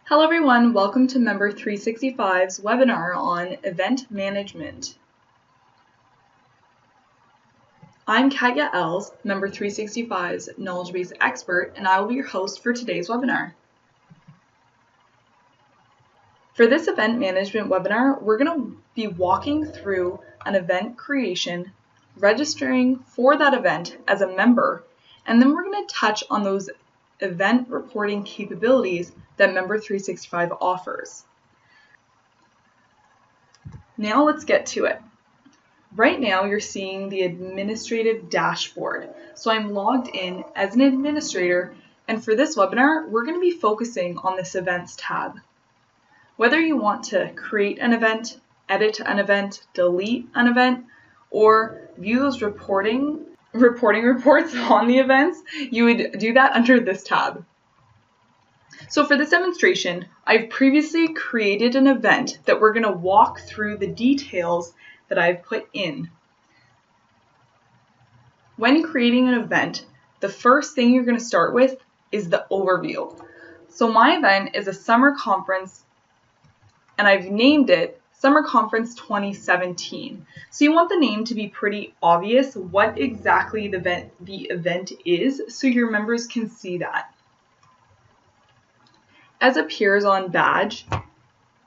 Hello everyone, welcome to Member 365's webinar on event management. I'm Katya Els, Member 365's knowledge base expert, and I will be your host for today's webinar. For this event management webinar, we're going to be walking through an event creation, registering for that event as a member, and then we're going to touch on those event reporting capabilities that Member 365 offers. Now let's get to it. Right now you're seeing the administrative dashboard. So I'm logged in as an administrator, and for this webinar, we're going to be focusing on this events tab. Whether you want to create an event, edit an event, delete an event, or view those reporting reports on the events, you would do that under this tab. So for this demonstration, I've previously created an event that we're going to walk through the details that I've put in. When creating an event, the first thing you're going to start with is the overview. So my event is a summer conference, and I've named it Summer Conference 2017. So you want the name to be pretty obvious what exactly the event is, so your members can see that. As appears on badge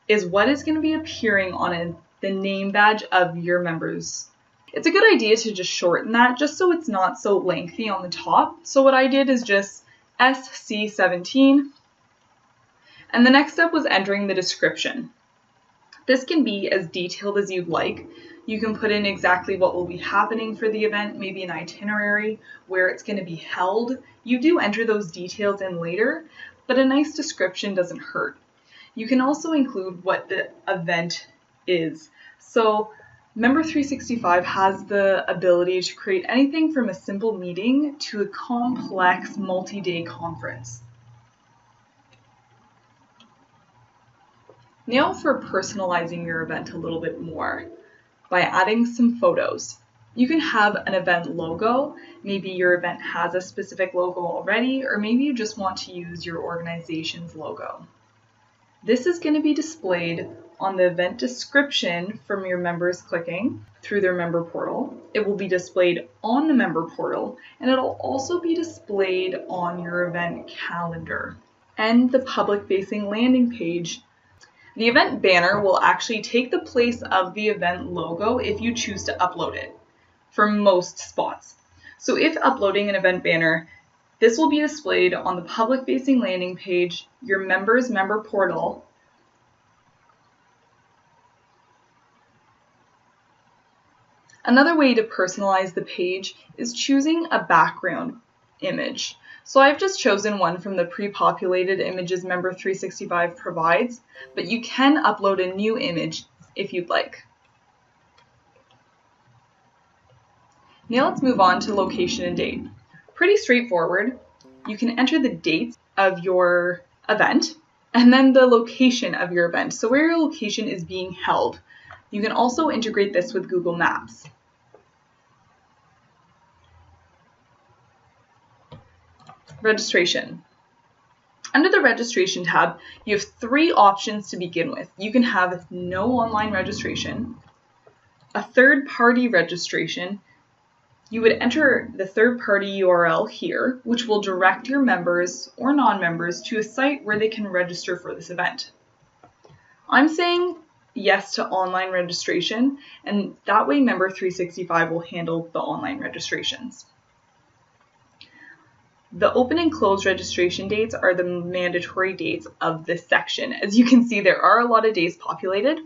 is what is going to be appearing on the name badge of your members. It's a good idea to just shorten that just so it's not so lengthy on the top. So what I did is just SC17, and the next step was entering the description. This can be as detailed as you'd like. You can put in exactly what will be happening for the event, maybe an itinerary, where it's going to be held. You do enter those details in later, but a nice description doesn't hurt. You can also include what the event is. So Member 365 has the ability to create anything from a simple meeting to a complex multi-day conference. Now for personalizing your event a little bit more by adding some photos. You can have an event logo. Maybe your event has a specific logo already, or maybe you just want to use your organization's logo. This is going to be displayed on the event description from your members clicking through their member portal. It will be displayed on the member portal, and it'll also be displayed on your event calendar and the public-facing landing page. The event banner will actually take the place of the event logo if you choose to upload it for most spots. So if uploading an event banner, this will be displayed on the public-facing landing page, your members' member portal, Another way to personalize the page is choosing a background image. So I've just chosen one from the pre-populated images Member 365 provides, but you can upload a new image if you'd like. Now let's move on to location and date. Pretty straightforward. You can enter the dates of your event and then the location of your event, so where your location is being held. You can also integrate this with Google Maps. Registration. Under the registration tab, you have three options to begin with. You can have no online registration, a third-party registration. You would enter the third-party URL here, which will direct your members or non-members to a site where they can register for this event. I'm saying yes to online registration, and that way Member 365 will handle the online registrations. The open and close registration dates are the mandatory dates of this section. As you can see, there are a lot of days populated.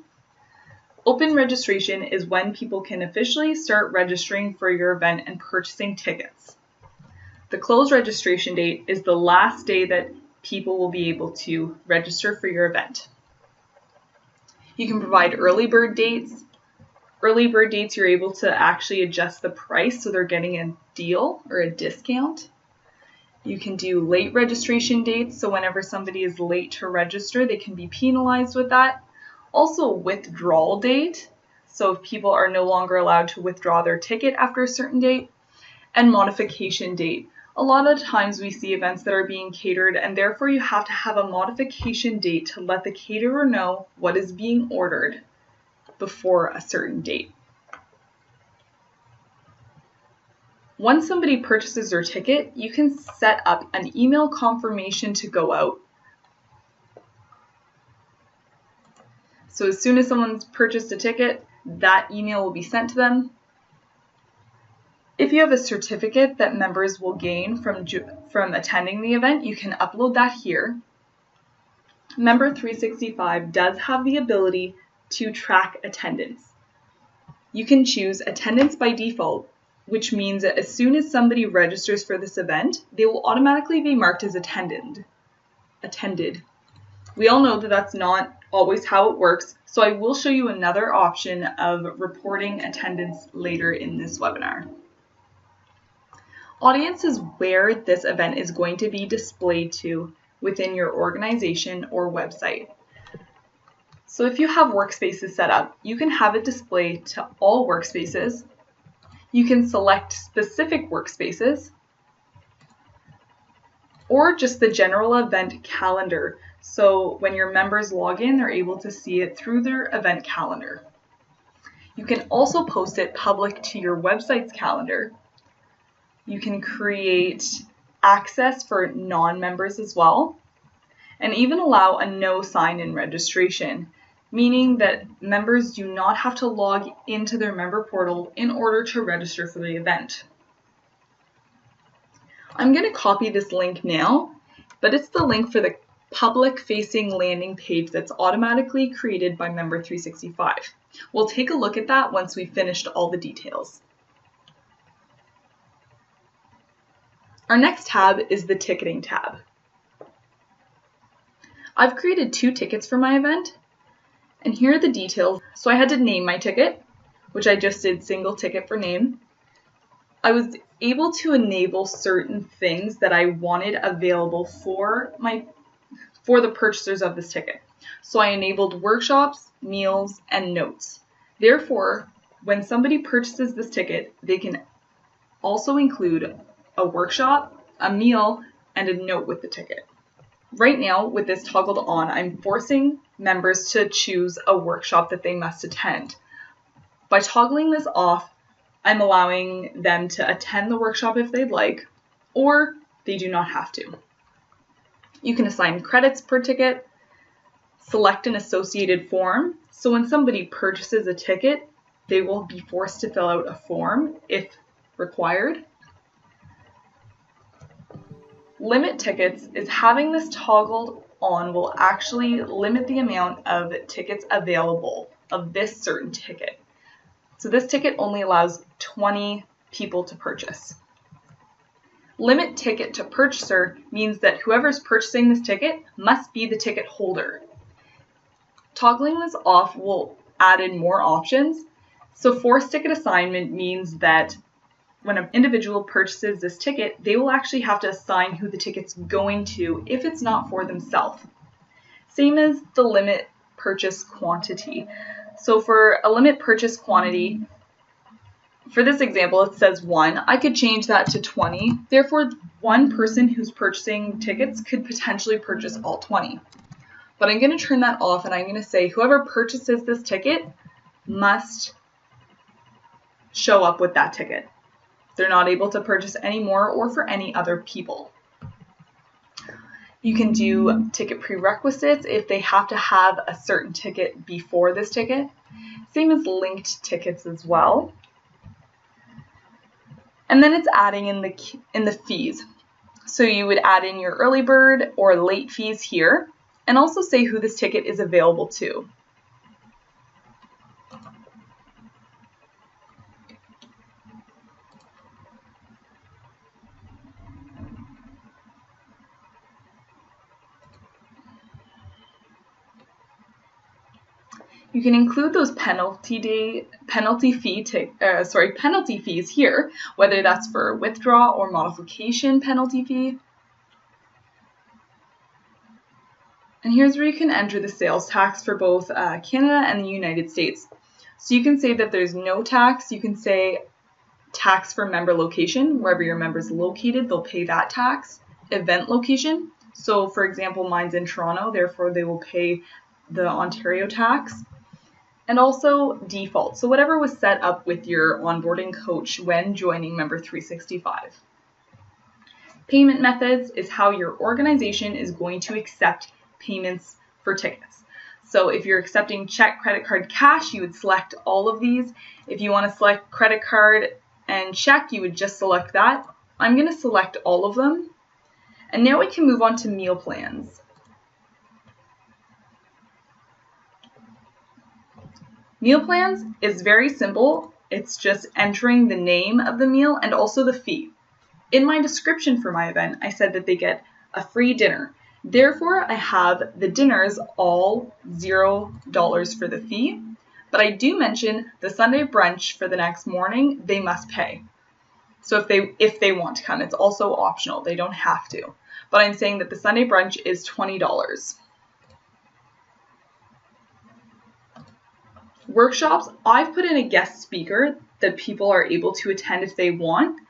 Open registration is when people can officially start registering for your event and purchasing tickets. The close registration date is the last day that people will be able to register for your event. You can provide early bird dates. Early bird dates, you're able to actually adjust the price so they're getting a deal or a discount. You can do late registration dates, so whenever somebody is late to register, they can be penalized with that. Also withdrawal date, so if people are no longer allowed to withdraw their ticket after a certain date. And modification date. A lot of times we see events that are being catered, and therefore you have to have a modification date to let the caterer know what is being ordered before a certain date. Once somebody purchases their ticket, you can set up an email confirmation to go out. So as soon as someone's purchased a ticket, that email will be sent to them. If you have a certificate that members will gain from attending the event, you can upload that here. Member 365 does have the ability to track attendance. You can choose attendance by default, which means that as soon as somebody registers for this event, they will automatically be marked as attended. We all know that that's not always how it works, so I will show you another option of reporting attendance later in this webinar. Audience is where this event is going to be displayed to within your organization or website. So if you have workspaces set up, you can have it display to all workspaces. You can select specific workspaces or just the general event calendar. So when your members log in, they're able to see it through their event calendar. You can also post it public to your website's calendar. You can create access for non-members as well, and even allow a no sign-in registration, meaning that members do not have to log into their member portal in order to register for the event. I'm going to copy this link now, but it's the link for the public-facing landing page that's automatically created by Member 365. We'll take a look at that once we've finished all the details. Our next tab is the ticketing tab. I've created 2 tickets for my event, and here are the details. So I had to name my ticket, which I just did single ticket for name. I was able to enable certain things that I wanted available for the purchasers of this ticket. So I enabled workshops, meals, and notes. Therefore, when somebody purchases this ticket, they can also include a workshop, a meal, and a note with the ticket. Right now, with this toggled on, I'm forcing members to choose a workshop that they must attend. By toggling this off, I'm allowing them to attend the workshop if they'd like, or they do not have to. You can assign credits per ticket, select an associated form. So when somebody purchases a ticket, they will be forced to fill out a form if required. Limit tickets is having this toggled on will actually limit the amount of tickets available of this certain ticket. So this ticket only allows 20 people to purchase. Limit ticket to purchaser means that whoever's purchasing this ticket must be the ticket holder. Toggling this off will add in more options. So forced ticket assignment means that when an individual purchases this ticket, they will actually have to assign who the ticket's going to if it's not for themselves. Same as the limit purchase quantity. So for a limit purchase quantity, for this example, it says 1. I could change that to 20. Therefore, one person who's purchasing tickets could potentially purchase all 20. But I'm going to turn that off and I'm going to say whoever purchases this ticket must show up with that ticket. They're not able to purchase any more or for any other people. You can do ticket prerequisites if they have to have a certain ticket before this ticket. Same as linked tickets as well. And then it's adding in the fees. So you would add in your early bird or late fees here, and also say who this ticket is available to. You can include those penalty fees here, whether that's for withdraw or modification penalty fee. And here's where you can enter the sales tax for both Canada and the United States. So you can say that there's no tax. You can say tax for member location. Wherever your member is located, they'll pay that tax. Event location. So for example, mine's in Toronto, therefore they will pay the Ontario tax. And also default. So whatever was set up with your onboarding coach when joining Member 365. Payment methods is how your organization is going to accept payments for tickets. So if you're accepting check, credit card, cash, you would select all of these. If you want to select credit card and check, you would just select that. I'm going to select all of them. And now we can move on to meal plans. Meal plans is very simple. It's just entering the name of the meal and also the fee. In my description for my event, I said that they get a free dinner. Therefore, I have the dinners all $0 for the fee, but I do mention the Sunday brunch for the next morning, they must pay. So if they want to come, it's also optional. They don't have to. But I'm saying that the Sunday brunch is $20. Workshops, I've put in a guest speaker that people are able to attend if they want.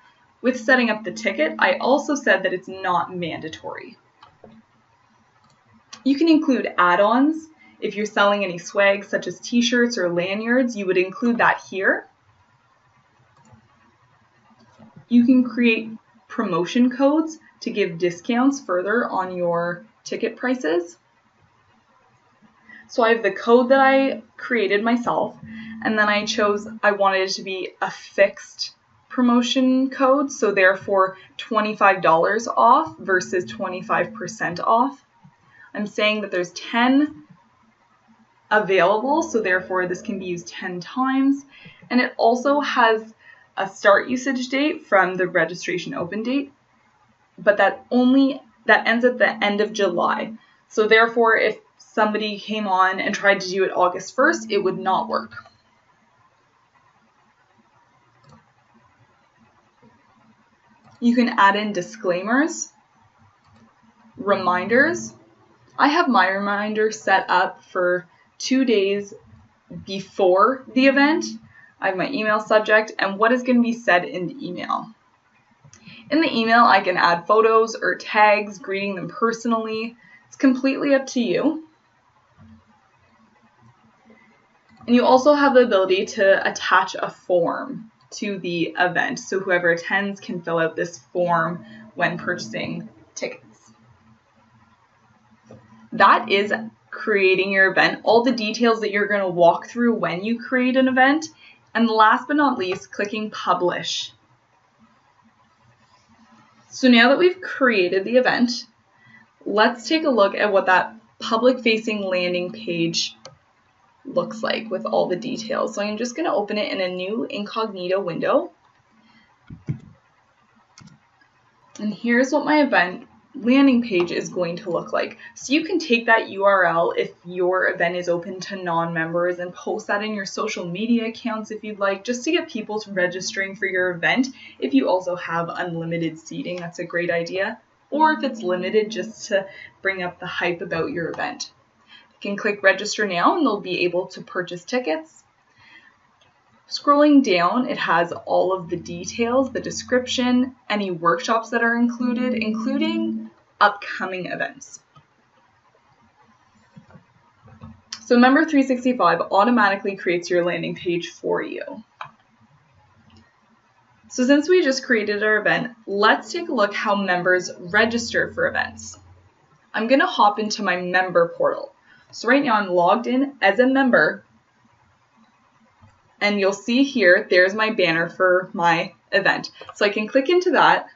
With setting up the ticket, I also said that it's not mandatory. You can include add-ons. If you're selling any swag such as t-shirts or lanyards, you would include that here. You can create promotion codes to give discounts further on your ticket prices. So I have the code that I created myself, and then I wanted it to be a fixed promotion code, so therefore $25 off versus 25% off. I'm saying that there's 10 available, so therefore this can be used 10 times, and it also has a start usage date from the registration open date, but that ends at the end of July. So therefore, if somebody came on and tried to do it August 1st, it would not work. You can add in disclaimers, reminders. I have my reminder set up for 2 days before the event. I have my email subject and what is going to be said in the email. In the email, I can add photos or tags, greeting them personally. It's completely up to you. And you also have the ability to attach a form to the event, so whoever attends can fill out this form when purchasing tickets. That is creating your event, all the details that you're going to walk through when you create an event, and last but not least, clicking publish. So now that we've created the event, let's take a look at what that public-facing landing page looks like with all the details. So I'm just going to open it in a new incognito window. And here's what my event landing page is going to look like. So you can take that URL if your event is open to non-members and post that in your social media accounts if you'd like, just to get people to registering for your event. If you also have unlimited seating, that's a great idea. Or if it's limited, just to bring up the hype about your event. You can click register now and they'll be able to purchase tickets. Scrolling down, it has all of the details, the description, any workshops that are included, including upcoming events. So Member 365 automatically creates your landing page for you. So since we just created our event, let's take a look how members register for events. I'm going to hop into my member portal. So right now I'm logged in as a member, and you'll see here, there's my banner for my event. So I can click into that.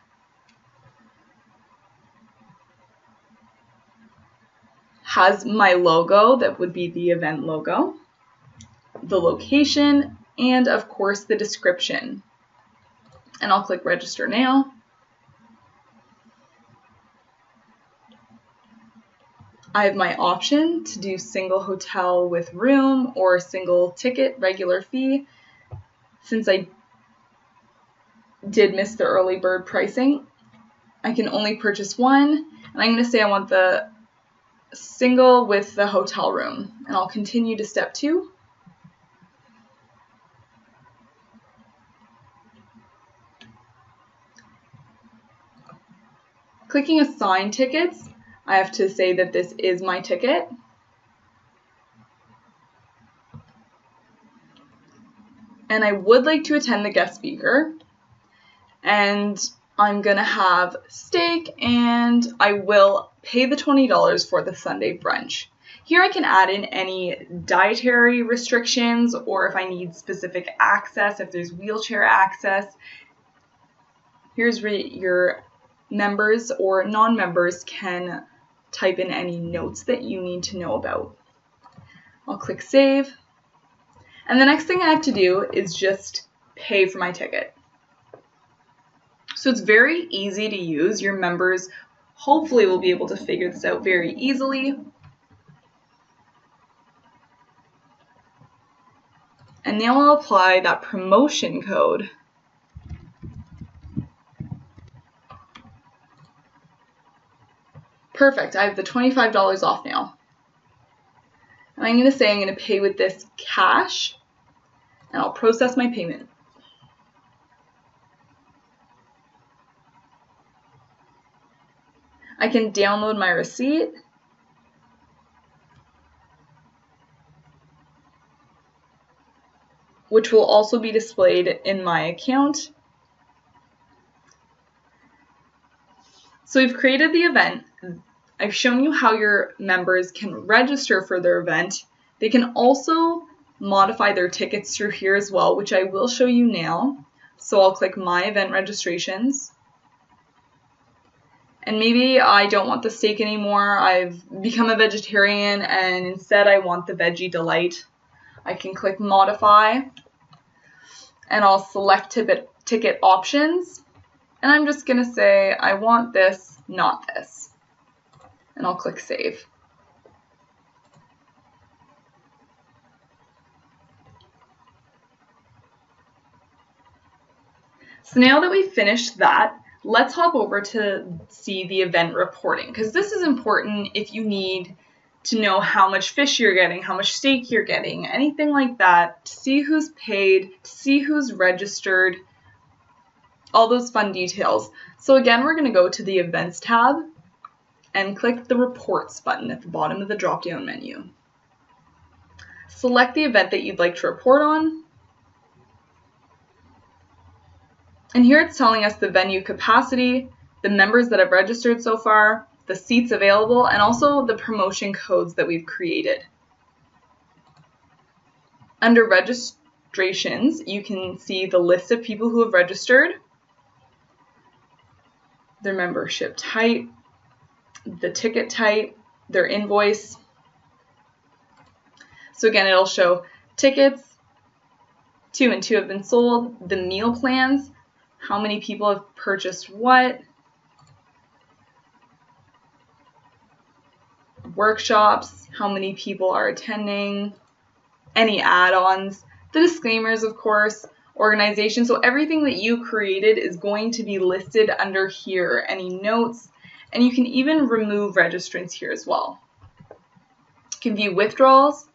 Has my logo, that would be the event logo, the location, and of course the description. And I'll click register now. I have my option to do single hotel with room or single ticket, regular fee. Since I did miss the early bird pricing, I can only purchase one. And I'm going to say I want the single with the hotel room. And I'll continue to step 2. Clicking Assign Tickets, I have to say that this is my ticket. And I would like to attend the guest speaker. And I'm going to have steak, and I will pay the $20 for the Sunday brunch. Here I can add in any dietary restrictions, or if I need specific access, if there's wheelchair access. Here's where your members or non-members can type in any notes that you need to know about. I'll click Save. And the next thing I have to do is just pay for my ticket. So it's very easy to use. Your members hopefully will be able to figure this out very easily. And now I'll apply that promotion code. Perfect, I have the $25 off now. And I'm going to say I'm going to pay with this cash, and I'll process my payment. I can download my receipt. Which will also be displayed in my account. So we've created the event. I've shown you how your members can register for their event. They can also modify their tickets through here as well, which I will show you now. So I'll click My Event Registrations. And maybe I don't want the steak anymore. I've become a vegetarian and instead I want the Veggie Delight. I can click Modify and I'll select ticket options. And I'm just going to say I want this, not this. And I'll click Save. So now that we've finished that, let's hop over to see the event reporting, because this is important if you need to know how much fish you're getting, how much steak you're getting, anything like that, to see who's paid, to see who's registered, all those fun details. So again, we're going to go to the Events tab and click the Reports button at the bottom of the drop-down menu. Select the event that you'd like to report on. And here it's telling us the venue capacity, the members that have registered so far, the seats available, and also the promotion codes that we've created. Under registrations, you can see the list of people who have registered, their membership type, the ticket type, their invoice. So again, it'll show tickets, 2 and 2 have been sold, the meal plans, how many people have purchased what, workshops, how many people are attending, any add-ons, the disclaimers, of course, organization. So everything that you created is going to be listed under here, any notes, and you can even remove registrants here as well. You can view withdrawals,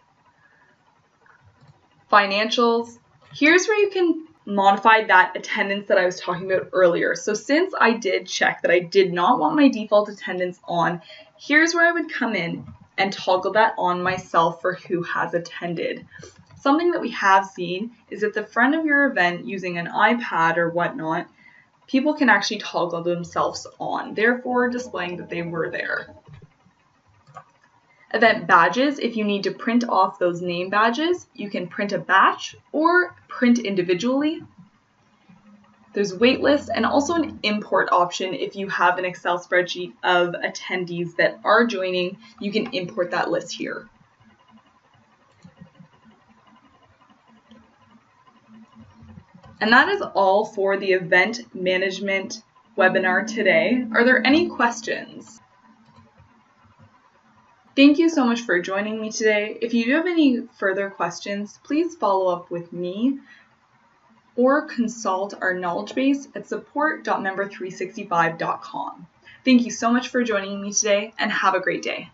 financials. Here's where you can modify that attendance that I was talking about earlier. So since I did check that I did not want my default attendance on, here's where I would come in and toggle that on myself for who has attended. Something that we have seen is at the front of your event using an iPad or whatnot, people can actually toggle themselves on, therefore displaying that they were there. Event badges, if you need to print off those name badges, you can print a batch or print individually. There's waitlist and also an import option. If you have an Excel spreadsheet of attendees that are joining, you can import that list here. And that is all for the event management webinar today. Are there any questions? Thank you so much for joining me today. If you do have any further questions, please follow up with me or consult our knowledge base at support.member365.com. Thank you so much for joining me today and have a great day.